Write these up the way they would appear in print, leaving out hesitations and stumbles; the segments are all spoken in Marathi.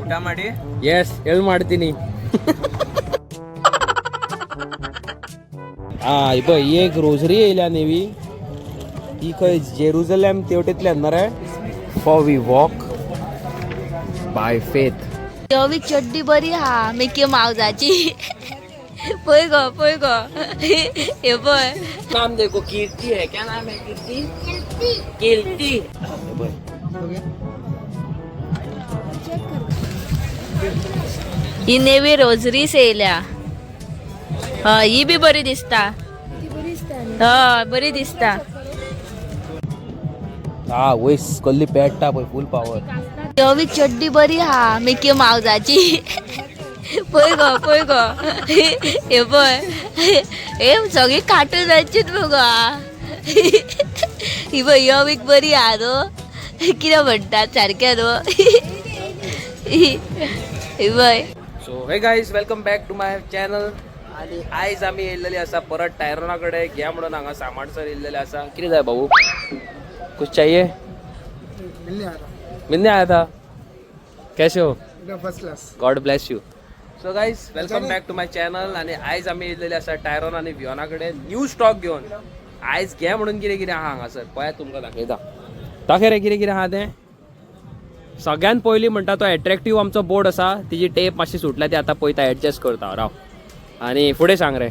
ಊಟ ಮಾಡಿ ಎಸ್ ಎಲ್ಲಿ ಮಾಡ್ತೀನಿ इप एक रोजरी येयल्या नेवी ती खंय जेरुझलेम तेवटेतले आणणार आहे for we walk by faith योवी चड्डी बरी हा मिकी मावजाची पळय गो हे पळय नाम देखो कीर्ति है क्या नाम है कीर्ति कीर्ति ही नेवी रोजरी सेयल्या ही बी बरी दिसता बरी दिसता वयस कसली पेट्टा पळय फुल पावर योवी चड्डी बरी हा मिकी मावजाची पळय गो हे पळय हे सगळी काटून जायचीत बघा ही पळय योवीक बरी हा न्हू कितें म्हणटात सारकें न्हू ही पळय so hey guys welcome back to my channel आणि आयज आम्ही येयलेले असा परत टायरोना कडे घ्या म्हणून हांगा सामानसर येयलेले असा कितें जाय भाऊ कुछ चाहिए मिलने आया था कैसे हो first class God bless you so guys welcome back to my channel आणि आयज आम्ही येयलेले असा टायरोन आणि वियोना कडे न्यू स्टॉक घेऊन आयज घ्या म्हणून कितें आहा हांगासर पळयात तुमकां दाखयता दाखय रे कितें आहा तें सगळ्यात पयलीं म्हणटा तो एट्रॅक्टिव्ह आमचो बोर्ड आसा तिची टेप मातशी सुटल्या ती आतां पळयता एडजस्ट करता राव आणि फुडें सांग रे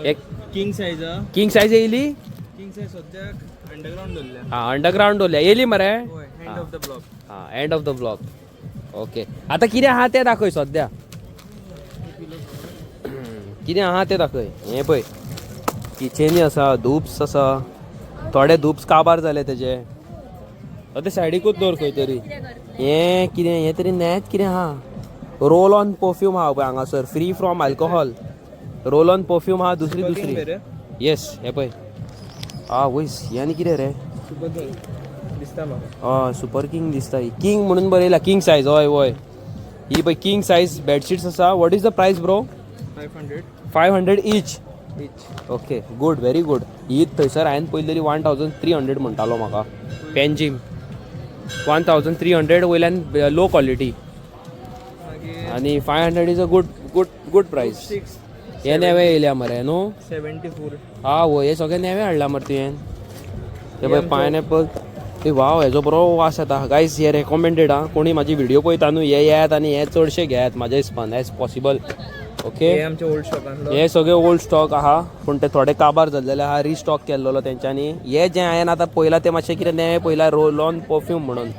एक किंग साइज येयली किंग साइज सद्याक अंडरग्राउंड दवरल्या हां अंडरग्राउंड दवरल्या येयली मरे एंड ऑफ द ब्लॉक हां end of the block okay आतां कितें आहा तें दाखय सद्या कितें आहा तें दाखय हें पळय किचेनी आसा धूप्स आसा थोडे धूप्स काबार जाले तेजे ते सायडीकूच दवर खंय तरी हें कितें हें तरी नेट कितें आहा रोल ऑन परफ्यूम आहा पळय हांगासर free from alcohol roll on perfume आहा दुसरी येस हें पळय वयस हें आनी कितें रे दिसता म्हाका सुपर किंग दिसता ही किंग म्हणून बरयला किंग सायज हय ही पळय किंग सायज बेडशीट्स आसा वॉट इज द प्रायस bro 500 each okay good very good ही थंयसर हांवें पयलेली 1300 म्हणटालो म्हाका पेनजीम 1300 वयल्यान लो क्वॉलिटी आणि 500 इज अ गुड प्रायस हे नेवे येयल्या मरे न्हू 74 वो हे सगळे नेवे हाडला मरे तुवें हे पळय पायनॅपल ए वाव हेजो बरो वास येता गायज हे रेकमेंडेड आहा कोणी म्हाजी व्हिडिओ पळयता न्हू हे येयात आनी हे चडशे घेयात म्हाज्या हिसपान एज पॉसिबल ओके हे सगळे ओल्ड स्टॉक आहा पूण ते थोडे काबार जाल्लेले आहा रिस्टॉक केल्लो तेंच्यांनी हे जे हांवें आतां पयला ते मातशें कितें नेवे पयला रोल ऑन परफ्यूम म्हणून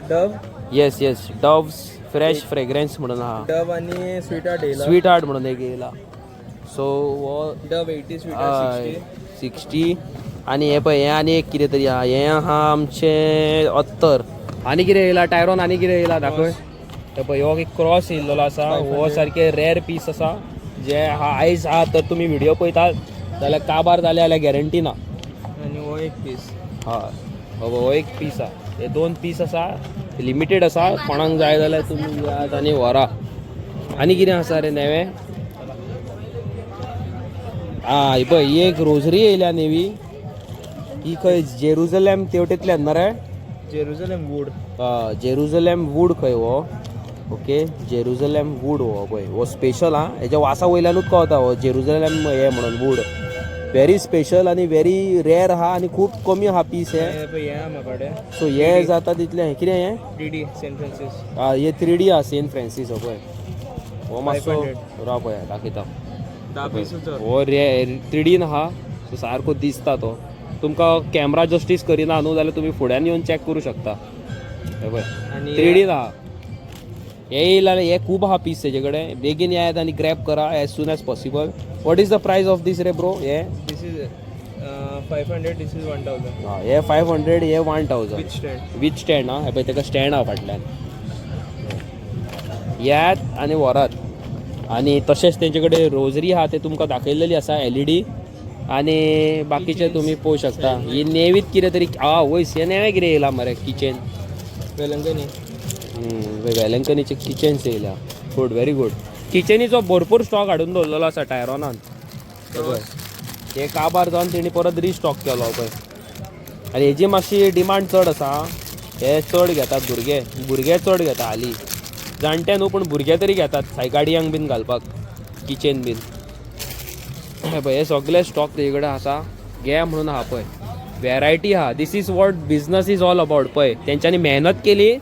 Dove yes doves fresh fragrance म्हणून आहा डव आणि स्वीट हार्ट म्हणून एक येयला सो हो डव 80 स्वीट हार्ट 60 आणि हे पळय हें आनी एक कितें तरी आहा हें आहा आमचें 70 आनी कितें येयला टायरोन आनी कितें येयला दाखय हे पळय हो एक क्रॉस येयल्लो आसा हो सारके रेर पीस आसा जे आयज आहा तर तुमी व्हिडिओ पळयतात जाल्यार काबार जाले जाल्यार गॅरंटी ना आणि हो एक पीस हो एक पीस आहा हे 2 पीस आसा लिमिटेड आसा कोणाक जाय जाल्यार तुमी घेयात आनी व्हरा आनी कितें आसा रे नेवें ही पळय ही एक रोजरी येयल्या नेवी ही खंय जेरुझलेम तेवटेतली आणणार आहे जेरुझलेम वूड खंय हो ओके जेरुझलेम वूड हो पळय हो स्पेशल आहा हेच्या वासा वयल्यानूच कळटा हो जेरुझलेम हे म्हणून वूड व्हेरी स्पेशल आनी व्हेरी रेअर आहा आनी खूब कमी आहा पीस हे सो हे जाता तितलें कितें हें 3D सेंट फ्रांसीस हे 3D आहा सेंट फ्रांसीस हो पळय हो मातसो राव पळय दाखयता हो 3D आहा सो सारको दिसता तो तुमकां कॅमेरा जस्टीस करिना न्हू जाल्यार तुमी फुड्यान येवन चॅक करूं शकता हे पळय 3D आहा हे येयला हे खूब आहा पीस तेजे कडेन बेगीन येयात आनी ग्रॅब करा as soon as possible what is the प्रायस ऑफ दीस रे ब्रो हे दिस इज 500 दिस इज 1000 हे 500 हे 1000 विथ स्टँड हे पळय तेका स्टँड आहा फाटल्यान येयात आनी व्हरात आनी तशेंच तेंचे कडेन रोजरी आहा ते तुमकां दाखयलेली आसा LED आनी बाकीचे तुम्ही पळोवंक शकता ही नेवीत कितें तरी वयस हे नेवें कितें येयला मरे किचन वेलंकनीचे किचन्स येयल्या गुड व्हेरी गुड किचनीचो भरपूर स्टॉक हाडून दवरलेलो आसा टायरोनान हे काबार जावन तेणी परत रिस्टॉक केलो पळय आनी हेजी मातशी डिमांड चड आसा हे चड घेतात भुरगे चड घेता हाली. जाणटे न्हू पण भुरगे तरी घेतात सायकाडियांक बीन घालपाक किचेन बीन. पळय हे सगळे स्टॉक तेजे कडेन आसा. घे म्हणून आहा पळय. वेरायटी आहा. This is what business is all about. पळय तेंच्यांनी मेहनत केली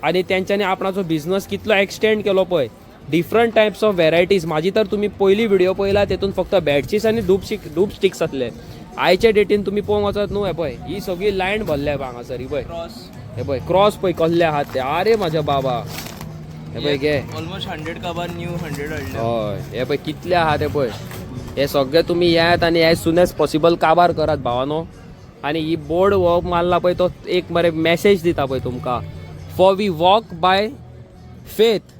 आणि तेंच्यांनी आपणाचो बिझनस कितलो एक्सटेंड केलो पळय. Different types of varieties. माझी तर तुम्ही पयली व्हिडिओ पळयला तेतून फक्त बेडशीट्स आनी धूप स्टिक्स जातले. आयच्या डेटीन तुम्ही पळोवंक वचत न्हू. हे पळय ही सगळी लायन भरल्या हांगासर. ही पळय क्रॉस हे पळय क्रॉस पळय कसले आहात ते. अरे म्हाज्या बाबा हे पळय घे. ऑलमोस्ट 100 काबार न्यू 100 हाडले. हय हे पळय कितले आहात हे पळय. हे सगळे तुम्ही येयात आणि एज सून एज पॉसिबल काबार करात भावानो. आणि ही बोर्ड वर्क मारला पळय तो एक मरे मॅसेज दिता पळय तुमकां. For we walk by faith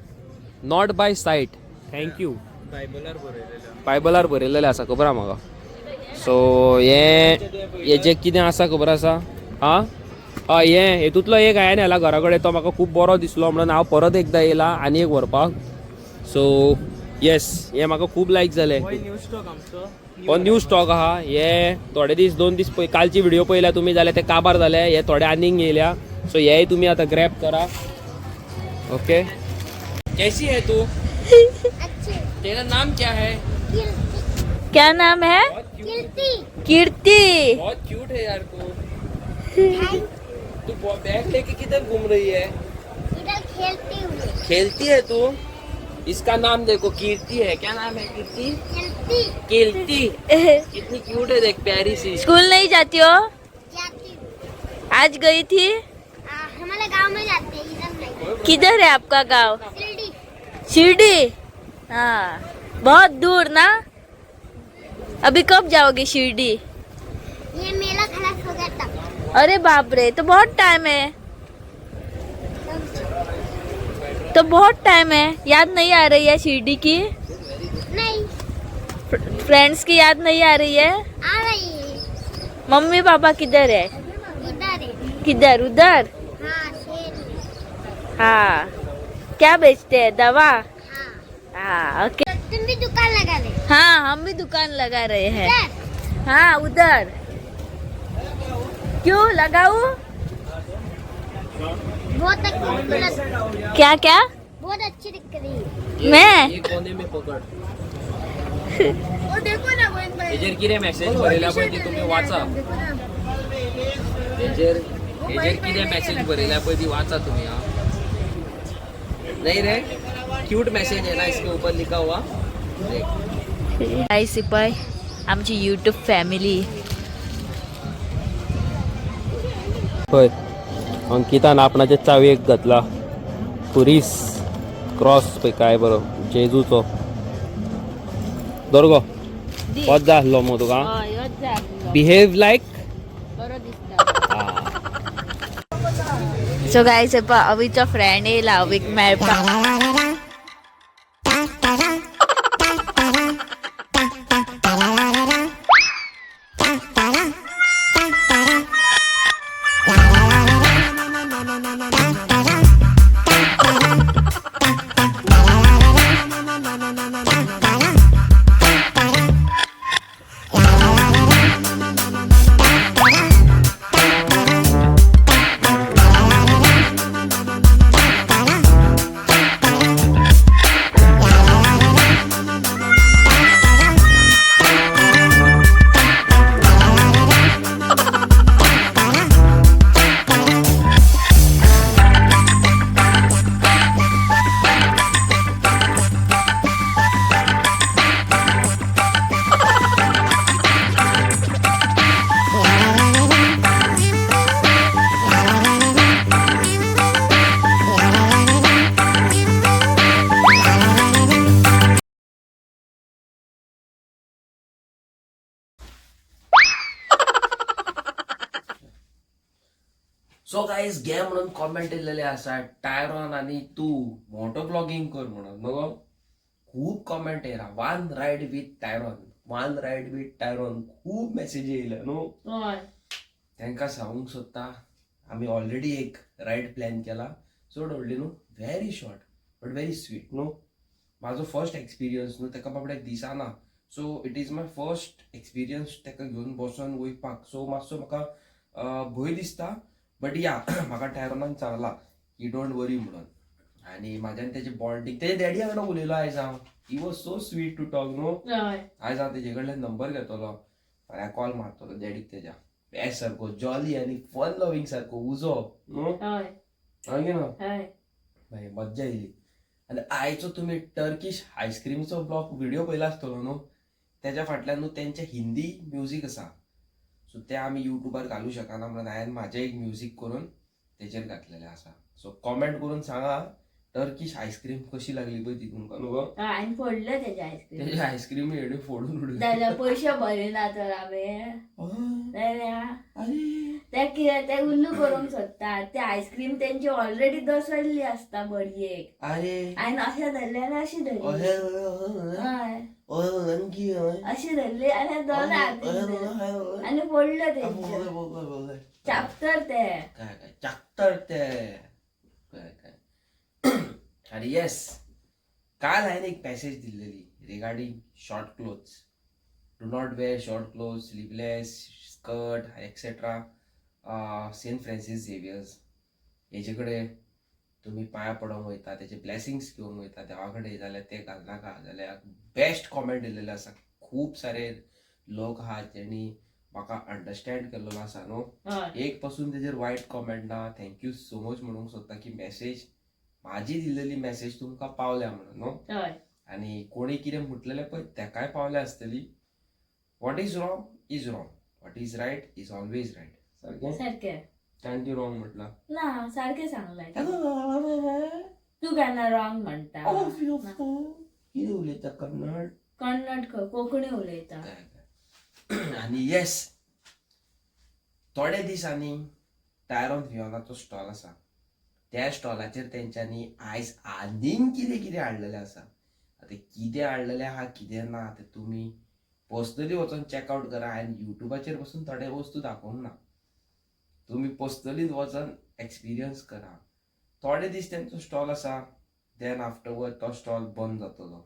not by sight. Thank you. बायबलार बरयलेलं. बायबलार बरयलेलें आसा खबर आहा म्हाका. सो हे जे कितें आसा खबर आसा आं हय हेतूंतलो एक हांवें हाडला घरा कडेन. तो म्हाका खूब बरो दिसलो म्हणून हांव परत एकदां येयला आनी एक व्हरपाक. सो येस हे म्हाका खूब लायक जालें. न्यू स्टॉक आमचो. हो न्यू स्टॉक आहा. हे थोडे दीस 2 दीस कालची व्हिडिओ पळयल्या तुम्ही जाल्यार ते काबार जाले. हे थोडे आनीक येयल्या. सो हेय तुम्ही आतां ग्रॅब करा. ओके. कैसी है तू? तेरा नाम क्या है? क्या नाम है? कीर्ति. बहुत क्यूट है यार तू. तू बैग लेके किधर घूम रही है? खेलती है तू? इसका नाम देखो कीर्ति है. क्या नाम है कीर्ति? कीर्ति. कितनी क्यूट है देख प्यारी सी. स्कूल नहीं जाती हो? आज गई थी. हमारे गांव में जाते हैं, इधर नहीं. किधर है आपका गांव? शिरडी. शिरडी. हाँ बहुत दूर ना. अभी कब जाओगे शिरडी? ये मेला खलास हो गया तब. अरे बाप रे तो बहुत टाइम है. तो बहुत टाइम है. याद नहीं आ रही है शिरडी की? नहीं फ्रेंड्स की याद नहीं आ रही है? आ रही है. मम्मी पापा किधर है? इधर है. किधर? उधर. हाँ शेर. हाँ क्या बेचते हैं? दवा. हाँ. हाँ ओके. तुम भी दुकान लगा ले. हाँ हम भी दुकान लगा रहे हैं. इधर. हाँ उधर. क्यों लगाऊं? बहुत अच्छी. क्या क्या? बहुत अच्छी दिख रही है. मैं ये कोने में पकड़. वो देखो ना वो एक हेजेर कितें मेसेज बरयला पळय ती तुम्ही वाचा. हेजेर कितें मेसेज बरयला पळय ती वाचा तुम्ही. हां नहीं रे क्यूट मैसेज है ना इसके ऊपर लिखा हुआ. हाय सिपाई आमची यूट्यूब फॅमिली. होय अंकितान आपणाचे चावेक घातला. पुरीस क्रॉस पळय काय बरो जेजूचो. दोरगो वच जा आसलो मग तुका. बिहेव लायक. सो गाइस अवीचो फ्रेंड येयला अवीक मेळपाक. सो गाईज घे म्हणून कॉमेंट येयलेले आसा टायरॉन आणि तू मोटो ब्लॉगिंग कर म्हणून न्हू. खूप कॉमेंट येयला. One ride with Tyrone, one ride with Tyrone. खूप मेसेज येयले न्हू. तांकां सांगूंक सोदता आमी ऑलरेडी एक रायड प्लॅन केला. चड व्हडली न्हू, very short but very sweet न्हू. म्हाजो फर्स्ट एक्सपिरियन्स न्हू ताका बाबड्याक दिसाना. So it is my first experience ताका घेवन बसून वयपाक. सो मातसो म्हाका भंय दिसता बट या म्हाका टायरोनान सांगला की डोंट वरी म्हणून. आणि माझ्यान त्याची बॉन्डिंग तेजे डॅडी वांगडा उलयलो आयज हांव. He was so sweet to talk no. आयज हांव तेजे कडल्यान नंबर घेतलो, फाल्यां कॉल मारतलो डॅडीक तेज्या. बेस्ट सारको जॉली आनी फन लविंग सारको उजो नो. हय ना मज्जा येयली. आनी आयचो तुमी टर्कीश आयस्क्रीमचो ब्लॉग व्हिडिओ पयला आसतलो न्हू. तेज्या फाटल्यान न्हू तेंचे हिंदी म्युजीक आसा, सो ते आमी युट्यूबार घालूं शकना म्हणून हांवें म्हाजें एक म्युजीक करून तेजेर घातलेलें आसा. सो कॉमेंट करून सांगा टर्कीश आयस्क्रीम कशी लागली पळय ती तुमकां न्हू. हांवें फोडलं तेजे आयस्क्रीम. तेजे आयस्क्रीम हेडे फोडून उडयले. जाल्यार पयशे भरिना तर हांवें. अरे ते कितें ते उल्लू करूंक सोदतात. ते आयस्क्रीम तेंची ऑलरेडी दसरली आसता बडयेक. अरे हांवें अशें धरलें आनी अशी धरली. हय अशी धरली आनी दोन हात दिले. आनी फोडलं तेंचे चाप्टर ते. काय चाक्तर ते काय. आणि येस, काल हांवें एक पॅसेज दिलेली regarding short clothes. Do not wear short clothes, sleeveless, skirt etcetera. Saint Francis Xavier's हेजे कडेन तुम्ही पांया पडोंक वयता, तेजे ब्लेसिंग्स घेवंक वयता देवा कडेन, जाल्यार ते घालनाका. जाल्यार बेस्ट कॉमेंट दिलेले आसा. खूब सारे लोक आहा जेणी म्हाका अंडरस्टँड केल्लो आसा न्हू. एक पासून तेजेर वायट कॉमेंट ना. थँक्यू सो मच म्हणूंक सोदता की मेसेज म्हाजी दिल्लेली मेसेज तुमकां पावल्या म्हणून न्हू. आनी कोणी कितें म्हटलेलें पळय तेकाय पावल्या आसतली. What is wrong is wrong, what is right is always right. सारकें. थँक्यू रॉंग म्हटला ना सारकें सांगलाय. तू केन्ना रॉंग म्हणटा. कितें उलयता कन्नड कन्नड कोंकणी उलयता. आनी येस, थोडे दिसांनी टायरॉन फियोनाचो स्टॉल आसा. त्या स्टॉलाचेर तेंच्यांनी आयज आनीक कितें कितें हाडलेलें आसा. आतां कितें हाडलेलें आहा कितें ना तें तुमी पर्सनली वचून चॅकआउट करा. हांवें युट्यूबाचेर बसून थोडे वस्तू दाखोवंक ना. तुम्ही पर्सनलीच वचून एक्सपिरियन्स करा. थोडे दीस तेंचो स्टॉल आसा, देन आफ्टरवर्ड तो स्टॉल बंद जातलो.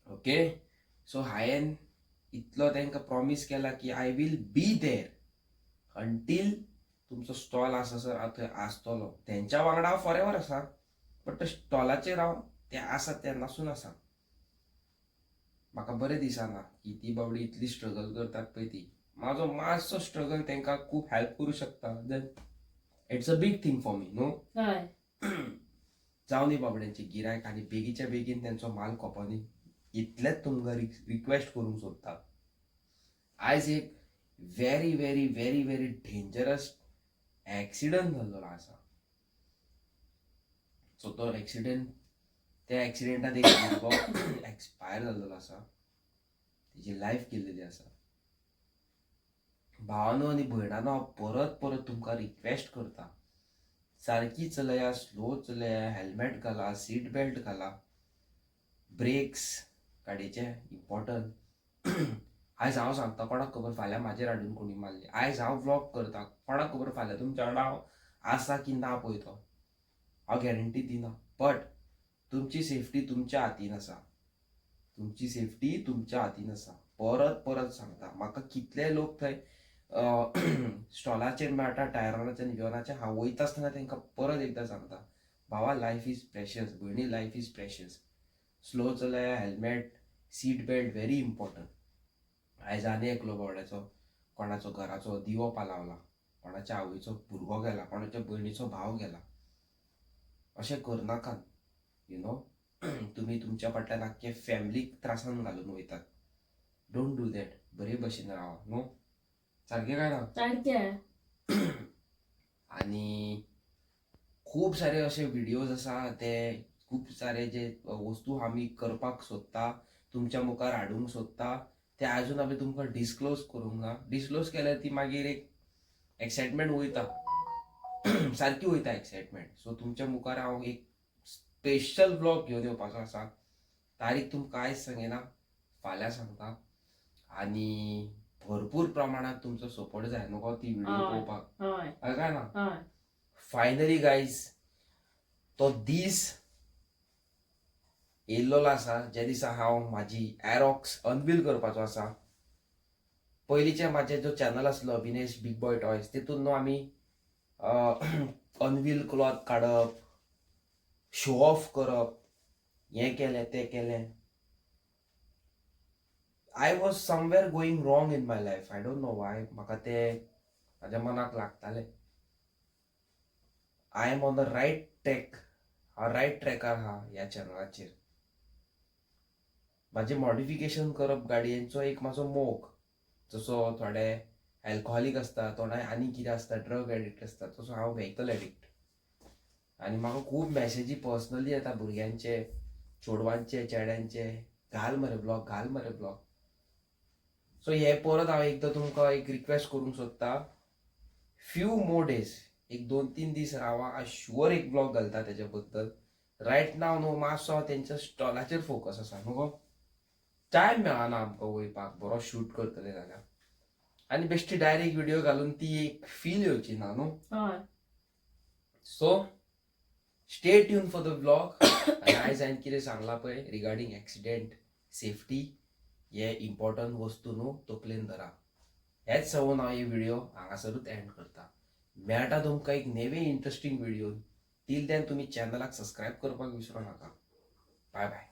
ओके, सो हांवें इतलो तांकां प्रॉमिस केला की I will be there until तुमचो स्टॉल आसा सर थंय आसतलो. तेंच्या वांगडा हांव फॉर एवर आसा, बट त्या स्टॉलाचेर हांव ते आसा तेन्नासून आसा. म्हाका बरें दिसना की ती बाबडी इतली स्ट्रगल करतात पळय ती. म्हाजो मातसो स्ट्रगल तांकां खूब हेल्प करूं शकता. Then it's a big thing for me no. जावं न्ही बाबड्यांची गिरायक आनी बेगीच्या बेगीन तेंचो माल कोपानी. इतलेंच तुमकां रिक्वेस्ट करूंक सोदता. आयज एक very very very very dangerous accident जाल्लो आसा. सो तो एक्सिडंट, त्या एक्सिडेंटात एक भुरगो एक्सपायर जाल्लो आसा. तेजी लायफ गेल्लेली आसा. भावानो आनी भयणानो हांव परत परत तुमकां रिक्वेस्ट करता, सारकी चलया, स्लो चलया, हेल्मेट घाला, सीट बेल्ट घाला, ब्रेक्स गाडयेचे इम्पॉर्टंट. आयज हांव सांगता, कोणाक खबर फाल्यां म्हाजेर हाडून कोणी मारली. आयज हांव व्लॉग करता, कोणाक खबर फाल्यां तुमच्या वांगडा हांव आसा की ना पळय तो हांव गॅरंटी दिना. बट तुमची सेफ्टी तुमच्या हातीन आसा. तुमची सेफ्टी तुमच्या हातीन आसा. परत परत सांगता. म्हाका कितले लोक थंय स्टॉलाचेर मेळटा टायरानाचे आनी वियोनाचे, हांव वयता आसतना तांकां परत एकदां सांगता, भावा लायफ इज प्रेशियस, भयणी लायफ इज प्रेशियस. स्लो चलया, helmet, seat belt very important. आयज आनी एकलो बावड्याचो कोणाचो घराचो दिवो पालावला, कोणाच्या आवयचो भुरगो गेला, कोणाच्या भयणीचो भाव गेला. अशें करनाकात यू नो. तुमी तुमच्या फाटल्यान आख्खे फॅमिलीक त्रासान घालून वयतात. Don't do that. बरे भशेन रावा नो. सारकें काय ना. सारकें. आनी खूब सारे अशे व्हिडिओज आसा, ते खूब सारे जे वस्तू आमी करपाक सोदता, तुमच्या मुखार हाडूंक सोदता, ते आजून आमी तुमकां डिस्क्लोज करूंक ना. डिस्क्लोज केल्यार ती मागीर एक एक्सायटमेंट वयता, सारकी वयता एक्सायटमेंट. सो तुमच्या मुखार हांव एक स्पेशल ब्लॉग घेवन येवपाचो आसा. तारीख तुमकां आयज सांगिना, फाल्यां सांगता. आनी भरपूर प्रमाणात तुमचो सपोर्ट जाय न्हू ती व्हिडिओ पळोवपाक. काय ना. फायनली गायज तो दीस येयल्लो आसा ज्या दिसा हांव म्हाजी एरोक्स अनवील करपाचो आसा. पयलींचे म्हाजे जो चॅनल आसलो अभिनेश बिग बॉय टॉयज, तेतून न्हू आमी अनवील क्लॉथ काडप, शो ऑफ करप, हें केलें तें केलें. I was somewhere going wrong in my life. I don't know why. म्हाका तें म्हाज्या मनाक लागतालें. I am on the right track. हांव रायट ट्रॅकार आहा ह्या चॅनलाचेर. म्हाजें मॉडिफिकेशन करप गाडयेंचो एक म्हाजो मोग. जसो थोडे अल्कोहॉलीक आसता, थोडे आनी कितें आसता, ड्रग एडिक्ट आसता, तसो हांव व्हेकल एडिक्ट. आनी म्हाका खूब मॅसेजी पर्सनली येता भुरग्यांचे, चेडवांचे, चेड्यांचे, घाल मरे ब्लॉग, घाल मरे ब्लॉग. सो हे परत हांव एकदां तुमकां एक रिक्वेस्ट करूंक सोदता. फ्यू मोर डेज, एक 2-3 दीस रावा. हांव शुअर एक ब्लॉग घालता तेच्या बद्दल. रायट नाव न्हू मातसो हांव तेंच्या स्टॉलाचेर फोकस आसा न्हू. टायम मेळना आमकां वयपाक बरो शूट करतले जाल्यार. आनी बेश्टी डायरेक्ट व्हिडिओ घालून ती एक फील येवची ना न्हू. हय. So stay tune for the blog. आनी आयज हांवें कितें सांगलां पळय रिगार्डींग एक्सिडेंट, सेफ्टी, हे इम्पॉर्टंट वस्तू न्हू तकलेन धरा. हेच सांगून हांव ही व्हिडिओ हांगासरूच एंड करता. मेळटा तुमकां एक नेवे इंटरेस्टिंग व्हिडिओ. टील देन तुमी चॅनलाक सबस्क्रायब करपाक विसरूं नाका. Bye bye.